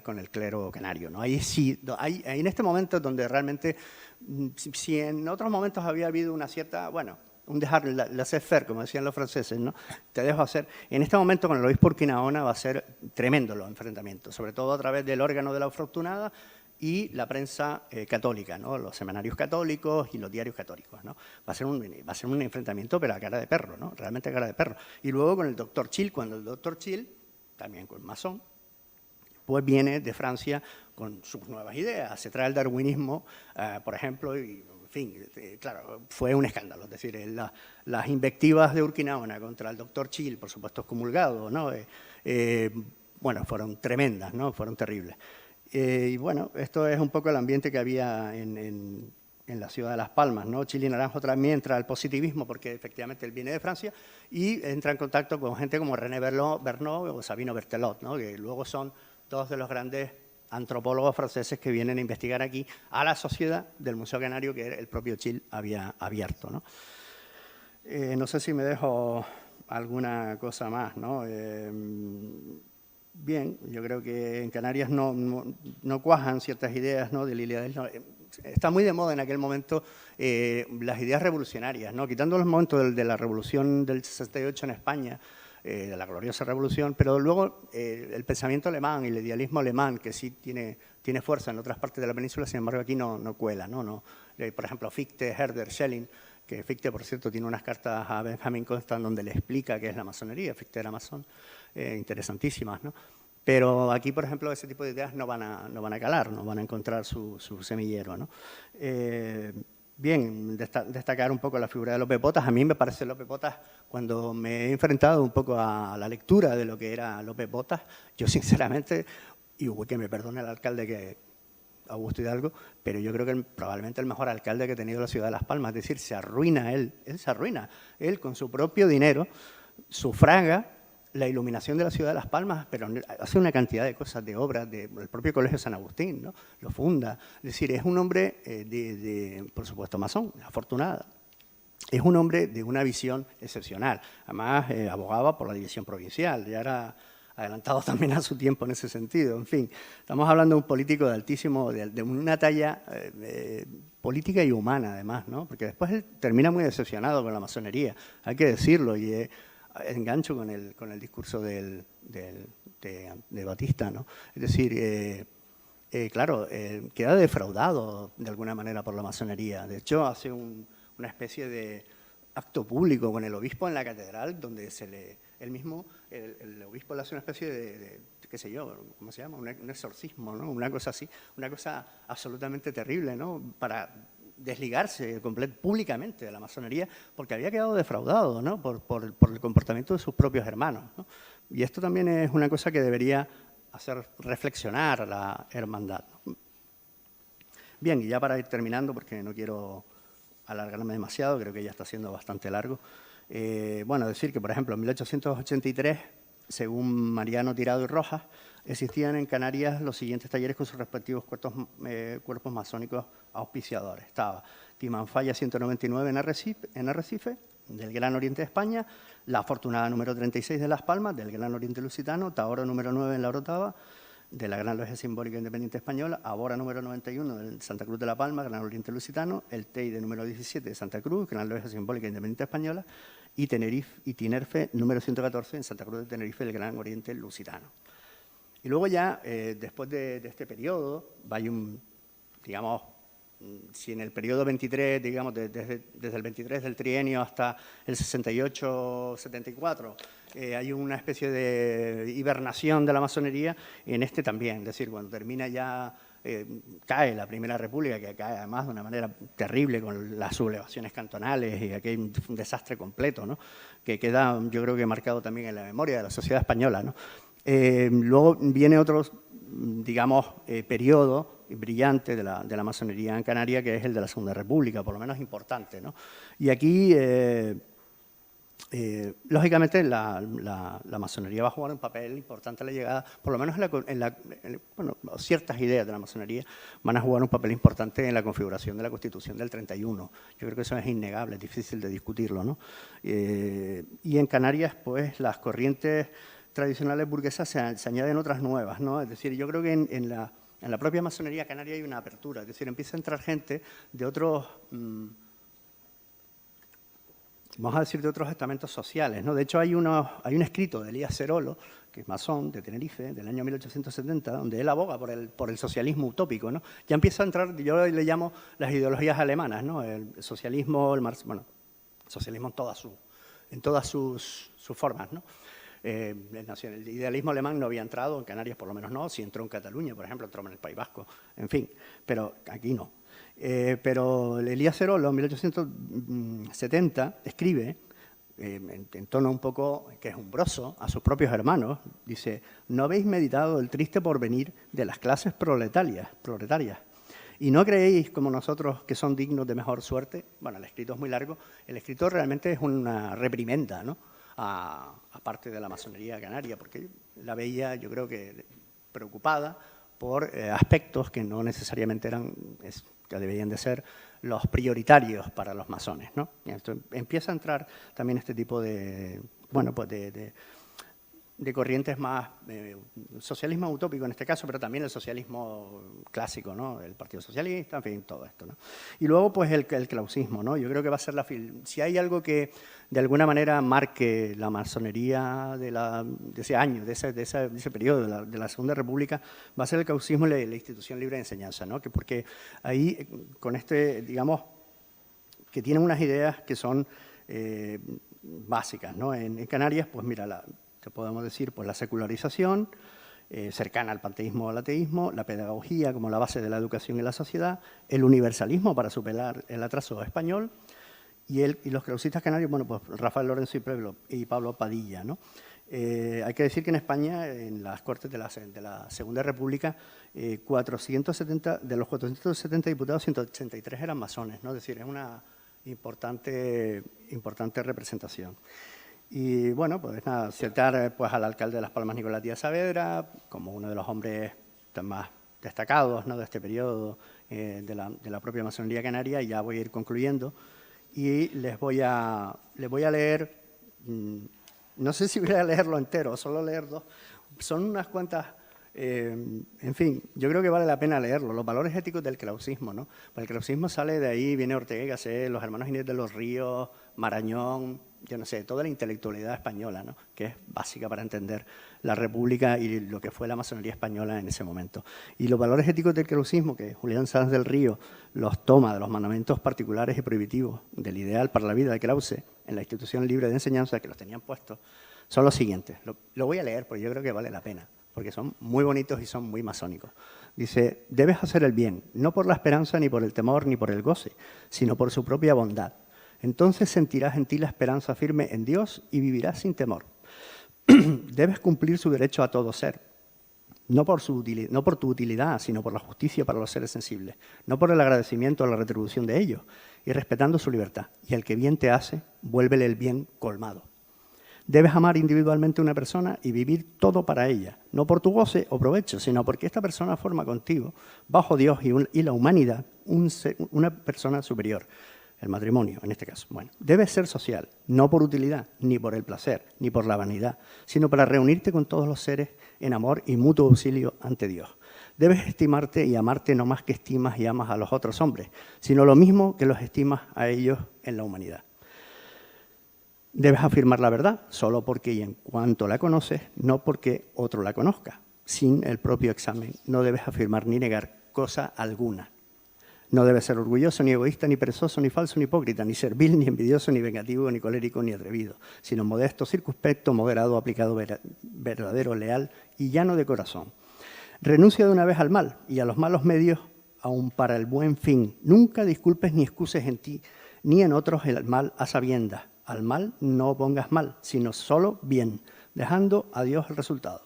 con el clero canario, ¿no? Ahí sí, en este momento donde realmente, si en otros momentos había habido una cierta, bueno, un dejar laissez-faire, como decían los franceses, ¿no? Te dejo hacer. En este momento, con el obispo Urquinaona, va a ser tremendo los enfrentamientos, sobre todo a través del órgano de la Afortunada y la prensa católica, ¿no? Los semanarios católicos y los diarios católicos, ¿no? Va a ser un enfrentamiento, pero a cara de perro, ¿no? Realmente a cara de perro. Y luego con el doctor Chill, cuando el doctor Chill, también con masón, pues viene de Francia con sus nuevas ideas. Se trae el darwinismo, por ejemplo, y en fin, claro, fue un escándalo. Es decir, las invectivas de Urquinaona contra el doctor Chill, por supuesto excomulgado, ¿no? Bueno, fueron tremendas, ¿no? Fueron terribles. Y bueno, esto es un poco el ambiente que había en la ciudad de Las Palmas, ¿no? Chili Naranjo también entra al positivismo porque efectivamente él viene de Francia y entra en contacto con gente como René Bernot o Sabino Berthelot, ¿no? Que luego son dos de los grandes antropólogos franceses que vienen a investigar aquí a la sociedad del Museo Canario que el propio Chill había abierto, ¿no? No sé si me dejo alguna cosa más, ¿no? Bien, yo creo que en Canarias no cuajan ciertas ideas, ¿no? Del Iliades. No, está muy de moda en aquel momento las ideas revolucionarias, ¿no? Quitando los momentos de la revolución del 68 en España, de la gloriosa revolución, pero luego el pensamiento alemán y el idealismo alemán, que sí tiene fuerza en otras partes de la península, sin embargo aquí no cuela, ¿no? Por ejemplo, Fichte, Herder, Schelling, que Fichte, por cierto, tiene unas cartas a Benjamin Constant donde le explica qué es la masonería. Fichte era masón, interesantísimas, ¿no? Pero aquí, por ejemplo, ese tipo de ideas no van a calar, no van a encontrar su semillero, ¿no? Bien, destacar un poco la figura de Lope Potas. A mí me parece Lope Potas, cuando me he enfrentado un poco a la lectura de lo que era Lope Potas, yo sinceramente, y que me perdone el alcalde Augusto Hidalgo, pero yo creo que probablemente el mejor alcalde que ha tenido la ciudad de Las Palmas. Es decir, se arruina él se arruina. Él con su propio dinero sufraga la iluminación de la ciudad de Las Palmas, pero hace una cantidad de cosas, de obras, del propio Colegio San Agustín, ¿no? Lo funda. Es decir, es un hombre, por supuesto, masón, afortunada. Es un hombre de una visión excepcional. Además, abogaba por la división provincial, ya era adelantado también a su tiempo en ese sentido. En fin, estamos hablando de un político de altísimo, de una talla política y humana, además, ¿no? Porque después él termina muy decepcionado con la masonería, hay que decirlo, y engancho con el discurso de Batista, ¿no? Es decir, claro, queda defraudado de alguna manera por la masonería. De hecho, hace una especie de acto público con el obispo en la catedral, donde el obispo le hace una especie de qué sé yo, ¿cómo se llama? Un exorcismo, ¿no? Una cosa así, una cosa absolutamente terrible, ¿no? Para desligarse públicamente de la masonería, porque había quedado defraudado, ¿no? por el comportamiento de sus propios hermanos, ¿no? Y esto también es una cosa que debería hacer reflexionar a la hermandad, ¿no? Bien, y ya para ir terminando, porque no quiero alargarme demasiado, creo que ya está siendo bastante largo. Bueno, decir que, por ejemplo, en 1883, según Mariano Tirado y Rojas, existían en Canarias los siguientes talleres con sus respectivos cuerpos masónicos auspiciadores. Estaba Timanfaya 199 en Arrecife, del Gran Oriente de España, La Afortunada número 36 de Las Palmas, del Gran Oriente Lusitano, Tahora número 9 en La Orotava, de la Gran Logia Simbólica Independiente Española, Abora número 91 de Santa Cruz de la Palma, Gran Oriente Lusitano, el Teide número 17 de Santa Cruz, Gran Logia Simbólica Independiente Española, y Tinerfe número 114 en Santa Cruz de Tenerife, del Gran Oriente Lusitano. Y luego ya, después de este periodo, hay digamos, si en el periodo 23, digamos, desde el 23 del trienio hasta el 68-74, hay una especie de hibernación de la masonería, en este también, es decir, cuando termina ya, cae la Primera República, que cae además de una manera terrible con las sublevaciones cantonales y aquí hay un desastre completo, ¿no? Que queda, yo creo que marcado también en la memoria de la sociedad española, ¿no? Luego viene otro, digamos, periodo brillante de la masonería en Canarias, que es el de la Segunda República, por lo menos importante, ¿no? Y aquí, lógicamente, la masonería va a jugar un papel importante a la llegada, por lo menos bueno, ciertas ideas de la masonería van a jugar un papel importante en la configuración de la Constitución del 31. Yo creo que eso es innegable, es difícil de discutirlo, ¿no? Y en Canarias, pues, las corrientes tradicionales burguesas se añaden otras nuevas, ¿no? Es decir, yo creo que en la propia masonería canaria hay una apertura, es decir, empieza a entrar gente de otros vamos a decir, de otros estamentos sociales, ¿no? De hecho, hay un escrito de Elías Serolo, que es masón, de Tenerife, del año 1870, donde él aboga por el socialismo utópico, ¿no? Ya empieza a entrar, yo le llamo las ideologías alemanas, ¿no? El socialismo, socialismo en todas sus formas, ¿no? El idealismo alemán no había entrado, en Canarias por lo menos no, sí entró en Cataluña, por ejemplo, entró en el País Vasco, en fin, pero aquí no. Pero Elías Serolo, en 1870, escribe, en tono un poco quejumbroso, a sus propios hermanos, dice: ¿no habéis meditado el triste porvenir de las clases proletarias? ¿Y no creéis, como nosotros, que son dignos de mejor suerte? Bueno, el escrito es muy largo. El escrito realmente es una reprimenda, ¿no?, a parte de la masonería canaria, porque la veía, yo creo que preocupada por aspectos que no necesariamente que deberían de ser los prioritarios para los masones, ¿no? Y entonces empieza a entrar también este tipo de corrientes más, socialismo utópico en este caso, pero también el socialismo clásico, ¿no? El Partido Socialista, en fin, todo esto, ¿no? Y luego, pues, el clausismo, ¿no? Yo creo que va a ser si hay algo que de alguna manera marque la masonería de ese año, de ese periodo, de la Segunda República, va a ser el clausismo y la institución libre de enseñanza, ¿no? Porque ahí, con digamos, que tienen unas ideas que son básicas, ¿no? En Canarias, pues mira, que podemos decir, pues la secularización, cercana al panteísmo o al ateísmo, la pedagogía como la base de la educación en la sociedad, el universalismo para superar el atraso español y los clausistas canarios, bueno, pues Rafael Lorenzo y Pablo Padilla, ¿no? Hay que decir que en España, en las Cortes de la Segunda República, de los 470 diputados, 183 eran masones, ¿no? Es decir, es una importante representación. Y bueno, pues nada, citar pues al alcalde de Las Palmas, Nicolás Díaz Saavedra, como uno de los hombres más destacados, ¿no?, de este periodo de la propia masonería canaria, y ya voy a ir concluyendo. Y les voy a leer, no sé si voy a leerlo entero, solo leer dos, son unas cuantas, en fin, yo creo que vale la pena leerlo, los valores éticos del clausismo, ¿no? Pues el clausismo sale de ahí, viene Ortega y Gasset, los hermanos Inés de los Ríos, Marañón, yo no sé, toda la intelectualidad española, ¿no?, que es básica para entender la República y lo que fue la masonería española en ese momento. Y los valores éticos del clausismo, que Julián Sanz del Río los toma de los mandamientos particulares y prohibitivos del ideal para la vida de Krause en la institución libre de enseñanza, que los tenían puestos, son los siguientes. Lo voy a leer porque yo creo que vale la pena, porque son muy bonitos y son muy masónicos. Dice: debes hacer el bien, no por la esperanza, ni por el temor, ni por el goce, sino por su propia bondad. Entonces sentirás en ti la esperanza firme en Dios y vivirás sin temor. Debes cumplir su derecho a todo ser, no por tu utilidad, sino por la justicia para los seres sensibles, no por el agradecimiento o la retribución de ellos, y respetando su libertad. Y al que bien te hace, vuélvele el bien colmado. Debes amar individualmente a una persona y vivir todo para ella, no por tu goce o provecho, sino porque esta persona forma contigo, bajo Dios y la humanidad, una persona superior. El matrimonio, en este caso. Bueno, debe ser social, no por utilidad, ni por el placer, ni por la vanidad, sino para reunirte con todos los seres en amor y mutuo auxilio ante Dios. Debes estimarte y amarte no más que estimas y amas a los otros hombres, sino lo mismo que los estimas a ellos en la humanidad. Debes afirmar la verdad solo porque y en cuanto la conoces, no porque otro la conozca. Sin el propio examen no debes afirmar ni negar cosa alguna. No debes ser orgulloso, ni egoísta, ni perezoso, ni falso, ni hipócrita, ni servil, ni envidioso, ni vengativo, ni colérico, ni atrevido, sino modesto, circunspecto, moderado, aplicado, verdadero, leal y llano de corazón. Renuncia de una vez al mal y a los malos medios, aun para el buen fin. Nunca disculpes ni excuses en ti, ni en otros el mal a sabiendas. Al mal no pongas mal, sino solo bien, dejando a Dios el resultado.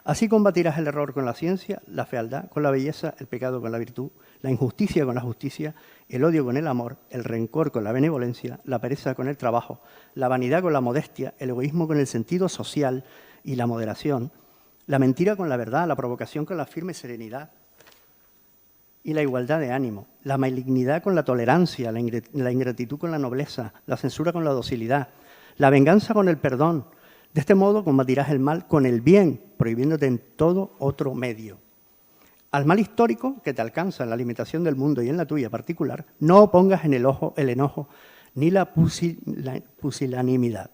Así combatirás el error con la ciencia, la fealdad con la belleza, el pecado con la virtud, la injusticia con la justicia, el odio con el amor, el rencor con la benevolencia, la pereza con el trabajo, la vanidad con la modestia, el egoísmo con el sentido social y la moderación, la mentira con la verdad, la provocación con la firme serenidad y la igualdad de ánimo, la malignidad con la tolerancia, la ingratitud con la nobleza, la censura con la docilidad, la venganza con el perdón. De este modo combatirás el mal con el bien, prohibiéndote en todo otro medio. Al mal histórico que te alcanza en la limitación del mundo y en la tuya particular, no pongas en el ojo el enojo, ni la pusilanimidad,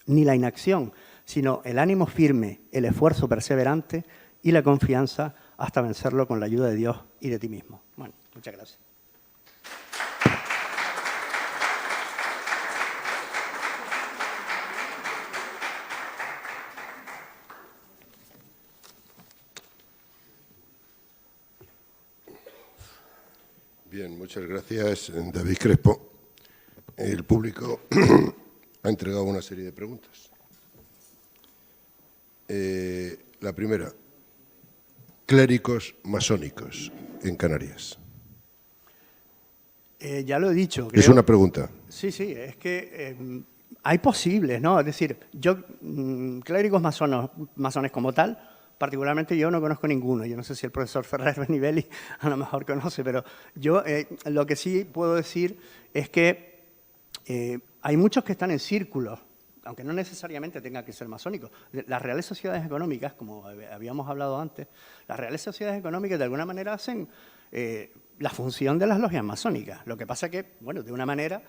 ni la inacción, sino el ánimo firme, el esfuerzo perseverante y la confianza hasta vencerlo con la ayuda de Dios y de ti mismo. Bueno, muchas gracias. Bien, muchas gracias, David Crespo. El público ha entregado una serie de preguntas. La primera, clérigos masónicos en Canarias. Ya lo he dicho. Creo. Es una pregunta. Sí, es que hay posibles, ¿no? Es decir, yo, clérigos masones como tal, particularmente yo no conozco ninguno. Yo no sé si el profesor Ferrer Benivelli a lo mejor conoce, pero yo lo que sí puedo decir es que hay muchos que están en círculos, aunque no necesariamente tengan que ser masónicos. Las reales sociedades económicas, como habíamos hablado antes, las reales sociedades económicas de alguna manera hacen la función de las logias masónicas. Lo que pasa que, bueno, de una manera,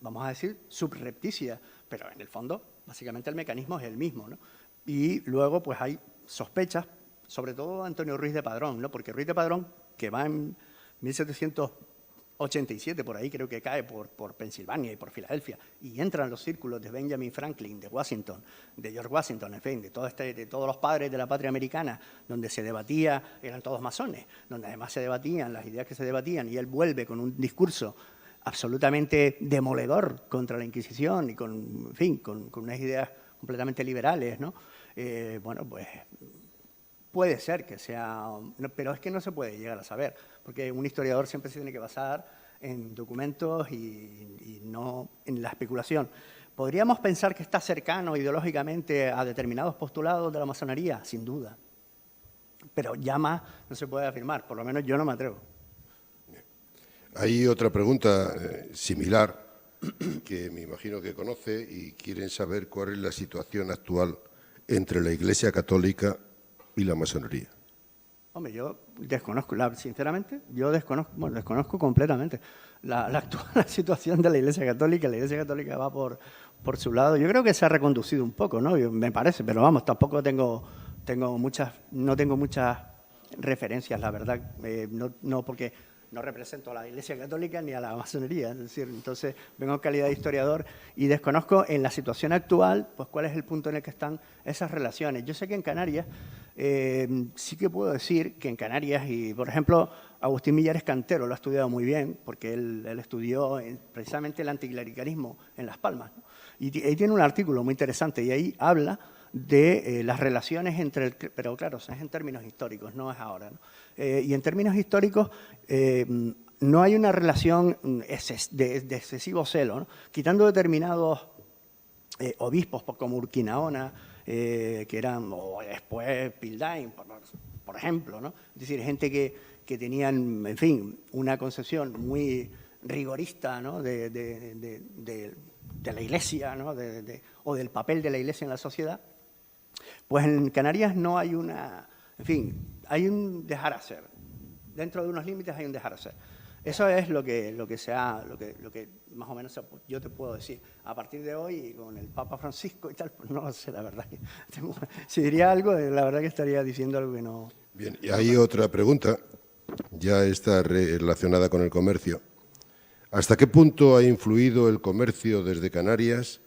vamos a decir, subrepticia, pero en el fondo, básicamente el mecanismo es el mismo, ¿no? Y luego, pues hay sospechas, sobre todo Antonio Ruiz de Padrón, ¿no? Porque Ruiz de Padrón, que va en 1787, por ahí creo que cae por Pensilvania y por Filadelfia, y entra en los círculos de Benjamin Franklin, de Washington, de George Washington, en fin, de todos los padres de la patria americana, donde se debatía, eran todos masones, donde además se debatían las ideas que se debatían, y él vuelve con un discurso absolutamente demoledor contra la Inquisición y con, en fin, con unas ideas completamente liberales, ¿no? Bueno, pues puede ser que sea, pero es que no se puede llegar a saber, porque un historiador siempre se tiene que basar en documentos y no en la especulación. ¿Podríamos pensar que está cercano ideológicamente a determinados postulados de la masonería? Sin duda. Pero ya más no se puede afirmar, por lo menos yo no me atrevo. Hay otra pregunta similar que me imagino que conoce y quieren saber cuál es la situación actual entre la Iglesia Católica y la masonería. Hombre, yo desconozco, sinceramente, desconozco completamente la actual situación de la Iglesia Católica. La Iglesia Católica va por su lado. Yo creo que se ha reconducido un poco, ¿no? Me parece, pero vamos, tampoco no tengo muchas referencias, la verdad, no porque no represento a la Iglesia Católica ni a la masonería, es decir, entonces vengo en calidad de historiador y desconozco en la situación actual, pues cuál es el punto en el que están esas relaciones. Yo sé que en Canarias, sí que puedo decir que en Canarias, y por ejemplo, Agustín Millares Cantero lo ha estudiado muy bien, porque él estudió precisamente el anticlericalismo en Las Palmas, ¿no? Y ahí tiene un artículo muy interesante y ahí habla de las relaciones entre pero claro, es en términos históricos, no es ahora, ¿no? Y en términos históricos no hay una relación de excesivo celo, ¿no? Quitando determinados obispos como Urquinaona, que eran, o después Pildain, por ejemplo, ¿no? Es decir, gente que tenían, en fin, una concepción muy rigorista, ¿no? de la Iglesia, ¿no? o del papel de la Iglesia en la sociedad. Pues en Canarias no hay una, en fin, hay un dejar hacer. Dentro de unos límites hay un dejar hacer. Eso es lo que más o menos yo te puedo decir. A partir de hoy, con el Papa Francisco y tal, pues no lo sé, la verdad. Si diría algo, la verdad que estaría diciendo algo que no... Bien, y hay otra pregunta, ya está relacionada con el comercio. ¿Hasta qué punto ha influido el comercio desde Canarias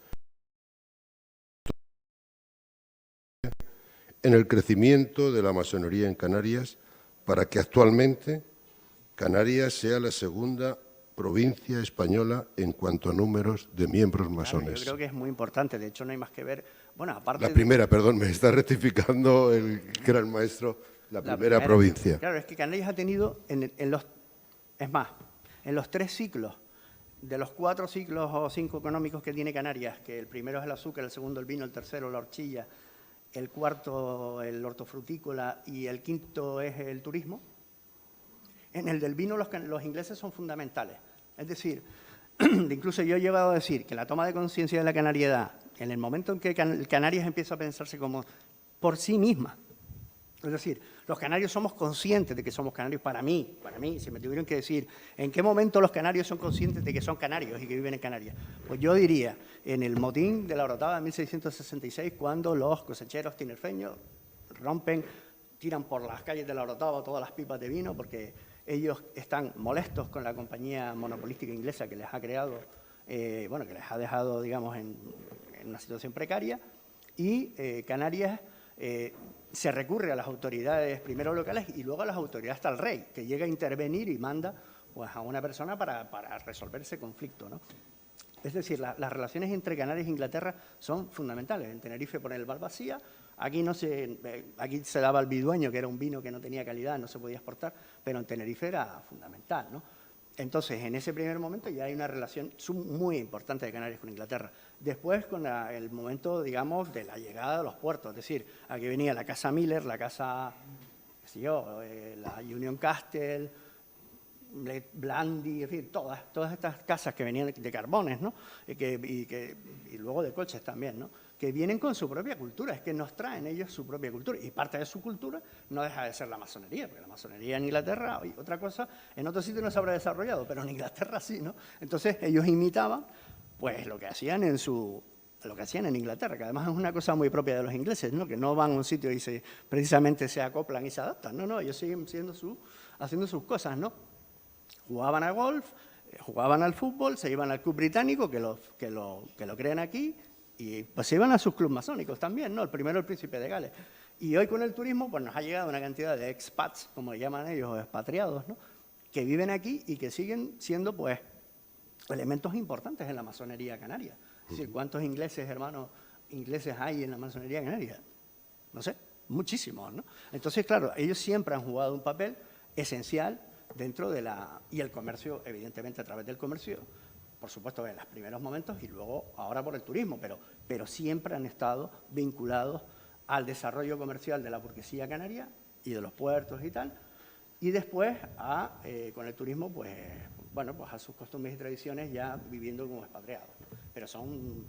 en el crecimiento de la masonería en Canarias para que actualmente Canarias sea la segunda provincia española en cuanto a números de miembros masones? Claro, yo creo que es muy importante, de hecho no hay más que ver... Bueno, aparte la primera, perdón, me está rectificando el gran maestro, la primera provincia. Claro, es que Canarias ha tenido, en los 3 ciclos, de los 4 ciclos o 5 económicos que tiene Canarias, que el primero es el azúcar, el segundo el vino, el tercero la horchilla, el cuarto el hortofrutícola y el quinto es el turismo. En el del vino los ingleses son fundamentales. Es decir, incluso yo he llevado a decir que la toma de conciencia de la canariedad, en el momento en que Canarias empieza a pensarse como por sí misma, es decir, Los canarios somos conscientes de que somos canarios. Para mí, si me tuvieran que decir, ¿en qué momento los canarios son conscientes de que son canarios y que viven en Canarias? Pues yo diría, en el motín de la Orotava de 1666, cuando los cosecheros tinerfeños tiran por las calles de la Orotava todas las pipas de vino, porque ellos están molestos con la compañía monopolística inglesa que les ha creado, que les ha dejado, digamos, en una situación precaria, y Canarias se recurre a las autoridades, primero locales y luego a las autoridades, hasta el rey, que llega a intervenir y manda pues, a una persona para resolver ese conflicto, ¿no? Es decir, las relaciones entre Canarias e Inglaterra son fundamentales. En Tenerife por el Balbasía, aquí se daba el bidueño, que era un vino que no tenía calidad, no se podía exportar, pero en Tenerife era fundamental, ¿no? Entonces, en ese primer momento ya hay una relación muy importante de Canarias con Inglaterra. Después, con el momento, digamos, de la llegada de los puertos, es decir, aquí venía la Casa Miller, la Casa, la Union Castle, Blandy, en fin, todas estas casas que venían de carbones, ¿no? Y luego de coches también, ¿no? Que vienen con su propia cultura, es que nos traen ellos su propia cultura. Y parte de su cultura no deja de ser la masonería, porque la masonería en Inglaterra, y otra cosa, en otros sitios no se habrá desarrollado, pero en Inglaterra sí, ¿no? Entonces ellos imitaban pues lo que hacían en Inglaterra, que además es una cosa muy propia de los ingleses, ¿no? Que no van a un sitio y precisamente se acoplan y se adaptan. No, ellos siguen haciendo sus cosas, ¿no? Jugaban a golf, jugaban al fútbol, se iban al club británico, que lo crean aquí, y pues se iban a sus clubes masónicos también, ¿no? El primero, el Príncipe de Gales. Y hoy con el turismo, pues nos ha llegado una cantidad de expats, como le llaman ellos, o expatriados, ¿no? Que viven aquí y que siguen siendo, pues, elementos importantes en la masonería canaria. Es decir, ¿cuántos hermanos ingleses hay en la masonería canaria? No sé, muchísimos, ¿no? Entonces, claro, ellos siempre han jugado un papel esencial dentro de y el comercio, evidentemente a través del comercio, por supuesto en los primeros momentos y luego ahora por el turismo, pero siempre han estado vinculados al desarrollo comercial de la burguesía canaria y de los puertos y tal, y después con el turismo, pues a sus costumbres y tradiciones ya viviendo como expatriados. Pero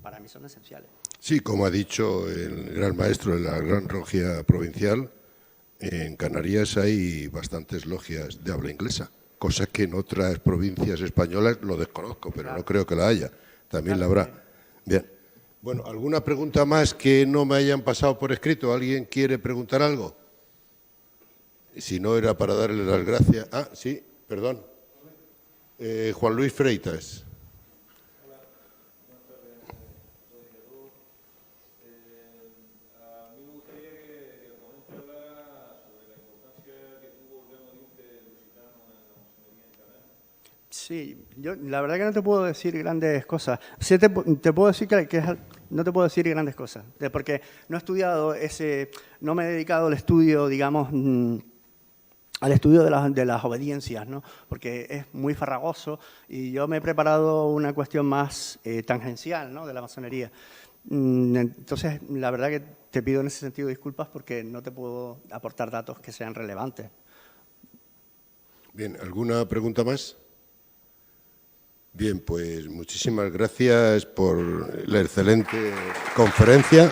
para mí son esenciales. Sí, como ha dicho el gran maestro de la Gran Logia Provincial, en Canarias hay bastantes logias de habla inglesa, cosa que en otras provincias españolas lo desconozco, pero claro, no creo que la haya. También la habrá. Bien. Bueno, ¿alguna pregunta más que no me hayan pasado por escrito? ¿Alguien quiere preguntar algo? Si no, era para darle las gracias. Ah, sí, perdón. Juan Luis Freitas. Sí, yo la verdad que no te puedo decir grandes cosas. Sí te puedo decir no te puedo decir grandes cosas, porque no he estudiado no me he dedicado al estudio, digamos, al estudio de las obediencias, ¿no? Porque es muy farragoso y yo me he preparado una cuestión más tangencial, ¿no? De la masonería. Entonces, la verdad que te pido en ese sentido disculpas porque no te puedo aportar datos que sean relevantes. Bien, ¿alguna pregunta más? Bien, pues muchísimas gracias por la excelente conferencia.